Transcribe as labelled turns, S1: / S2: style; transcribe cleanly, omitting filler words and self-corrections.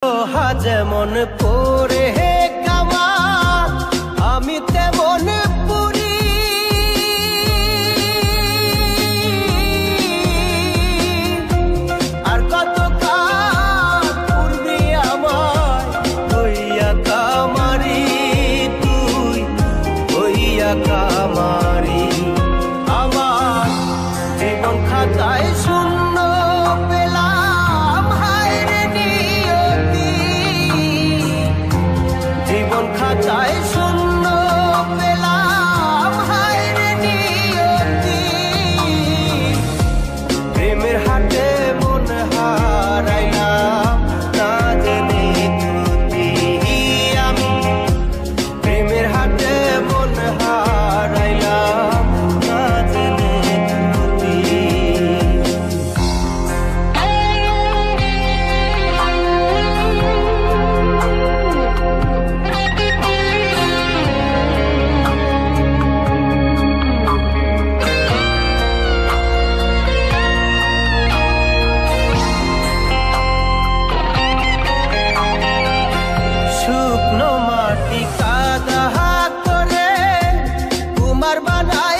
S1: যেমন পরে হে কামাল আমি তেমন পুরি আর কত কাল পূর্বে আমার হইয়া কামারি তুই হইয়া কামারি আমার জীবন খাতায় শূন্য পেলাম হায় রে নিয়তি জীবন খাতায় শূন্য পেলাম হায় রে নিয়তি প্রেমের হাটে মন হারাইলাম না জেনে ত্রুটি আমি প্রেমের হাটে মন হারাইলাম না জেনে ত্রুটি শুকনো মাটি কাদা করে কুমার বানায়